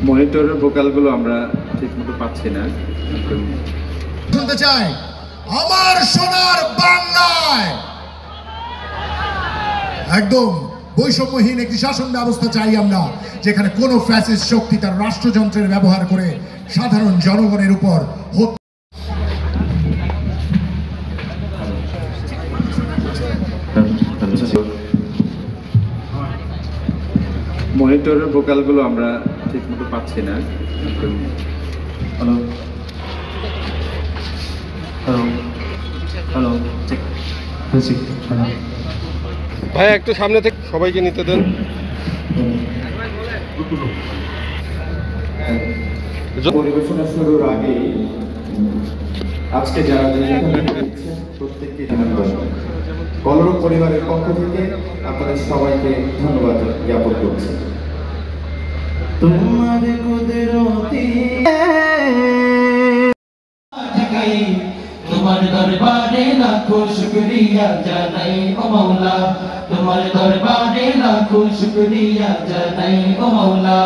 মনিটরের ভোকালগুলো আমরা ঠিকমতো পাচ্ছি না। শুনতে চাই আমার সোনার বাংলায় একদম বৈষম্যহীন একটি শাসন ব্যবস্থা চাই আমরা, যেখানে কোনো ফ্যাসিস্ট শক্তি তার রাষ্ট্রযন্ত্রের ব্যবহার করে সাধারণ জনগণের উপর মনিটরের ভোকালগুলো আমরা ঠিকমতো পাচ্ছি না। Hello hello hello check check ভাই একটু সামনে থেকে সবাইকে নিতে দেন। পরিবেশনা শুরুর আগে আজকে যারা প্রত্যেককে ধন্যবাদ। কলরব পরিবারের পক্ষ থেকে আপনাদের সবাইকে ধন্যবাদ জ্ঞাপন করছি। তোমার কুদরতি তোমার দরবারে লাখো শুকরিয়া জানাই ও মৌলা, তোমার দরবারে লাখো শুকরিয়া জানাই ও মৌলা।